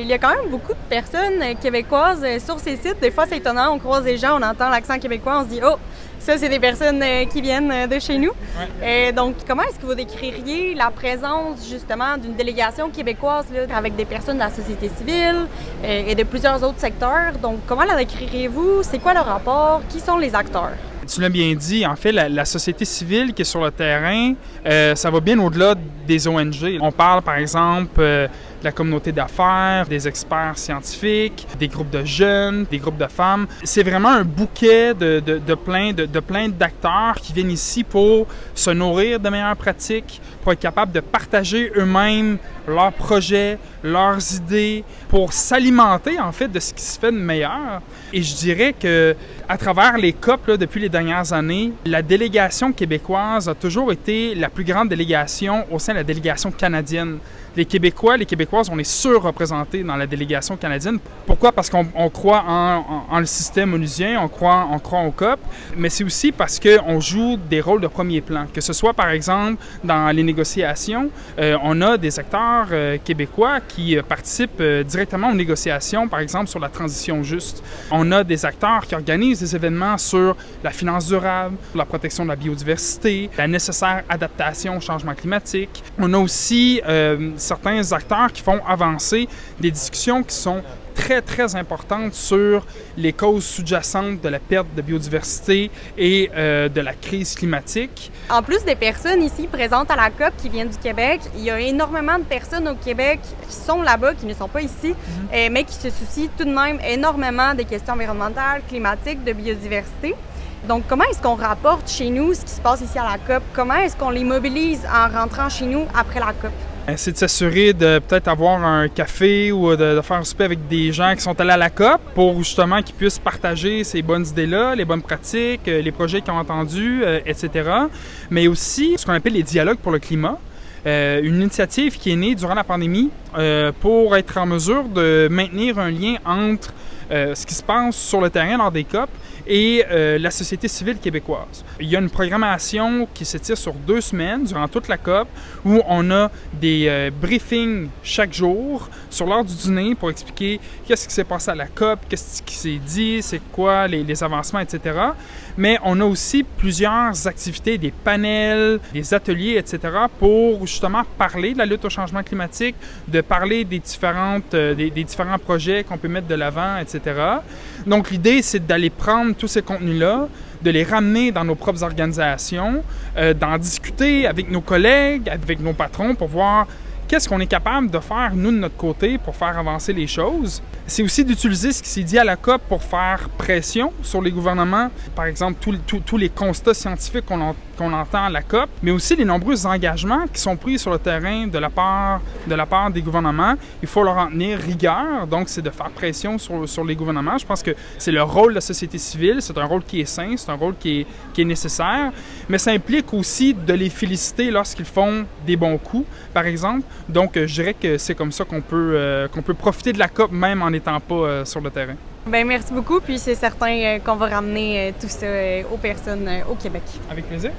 Il y a quand même beaucoup de personnes québécoises sur ces sites. Des fois, c'est étonnant, on croise des gens, on entend l'accent québécois, on se dit « Oh, ça, c'est des personnes qui viennent de chez nous. Ouais. » Donc, comment est-ce que vous décririez la présence, justement, d'une délégation québécoise là, avec des personnes de la société civile et de plusieurs autres secteurs? Donc, comment la décririez-vous? C'est quoi le rapport? Qui sont les acteurs? Tu l'as bien dit, en fait, la société civile qui est sur le terrain, ça va bien au-delà des ONG. On parle, par exemple, de la communauté d'affaires, des experts scientifiques, des groupes de jeunes, des groupes de femmes. C'est vraiment un bouquet de plein d'acteurs qui viennent ici pour se nourrir de meilleures pratiques, pour être capables de partager eux-mêmes leurs projets, leurs idées, pour s'alimenter, en fait, de ce qui se fait de meilleur. Et je dirais que à travers les COP, là, depuis les dernières années, la délégation québécoise a toujours été la plus grande délégation au sein de la délégation canadienne. Les Québécois, les Québécoises, on est surreprésentés dans la délégation canadienne. Pourquoi? Parce qu'on croit en le système onusien, on croit au COP, mais c'est aussi parce qu'on joue des rôles de premier plan. Que ce soit, par exemple, dans les négociations, on a des acteurs québécois qui participent directement aux négociations, par exemple, sur la transition juste. On a des acteurs qui organisent des événements sur la finance durable, la protection de la biodiversité, la nécessaire adaptation au changement climatique. On a aussi certains acteurs qui font avancer des discussions qui sont très importantes sur les causes sous-jacentes de la perte de biodiversité et de la crise climatique. En plus des personnes ici présentes à la COP qui viennent du Québec, il y a énormément de personnes au Québec qui sont là-bas, qui ne sont pas ici, mais qui se soucient tout de même énormément des questions environnementales, climatiques, de biodiversité. Donc, comment est-ce qu'on rapporte chez nous ce qui se passe ici à la COP? Comment est-ce qu'on les mobilise en rentrant chez nous après la COP? C'est de s'assurer de peut-être avoir un café ou de faire un souper avec des gens qui sont allés à la COP pour justement qu'ils puissent partager ces bonnes idées-là, les bonnes pratiques, les projets qu'ils ont entendus, etc. Mais aussi ce qu'on appelle les dialogues pour le climat. Une initiative qui est née durant la pandémie pour être en mesure de maintenir un lien entre ce qui se passe sur le terrain lors des COP et la société civile québécoise. Il y a une programmation qui s'étire sur 2 semaines durant toute la COP où on a des briefings chaque jour sur l'heure du dîner pour expliquer qu'est-ce qui s'est passé à la COP, qu'est-ce qui s'est dit, c'est quoi les avancements, etc. Mais on a aussi plusieurs activités, des panels, des ateliers, etc. pour justement parler de la lutte au changement climatique, de parler des différents projets qu'on peut mettre de l'avant, etc. Donc l'idée, c'est d'aller prendre tous ces contenus-là, de les ramener dans nos propres organisations, d'en discuter avec nos collègues, avec nos patrons pour voir qu'est-ce qu'on est capable de faire, nous, de notre côté, pour faire avancer les choses. C'est aussi d'utiliser ce qui s'est dit à la COP pour faire pression sur les gouvernements. Par exemple, tous les constats scientifiques qu'on entend à la COP, mais aussi les nombreux engagements qui sont pris sur le terrain de la part des gouvernements. Il faut leur en tenir rigueur, donc c'est de faire pression sur les gouvernements. Je pense que c'est le rôle de la société civile, c'est un rôle qui est sain, c'est un rôle qui est nécessaire, mais ça implique aussi de les féliciter lorsqu'ils font des bons coups, par exemple. Donc, je dirais que c'est comme ça qu'on peut profiter de la COP même en n'étant pas sur le terrain. Bien, merci beaucoup, puis c'est certain qu'on va ramener tout ça aux personnes au Québec. Avec plaisir.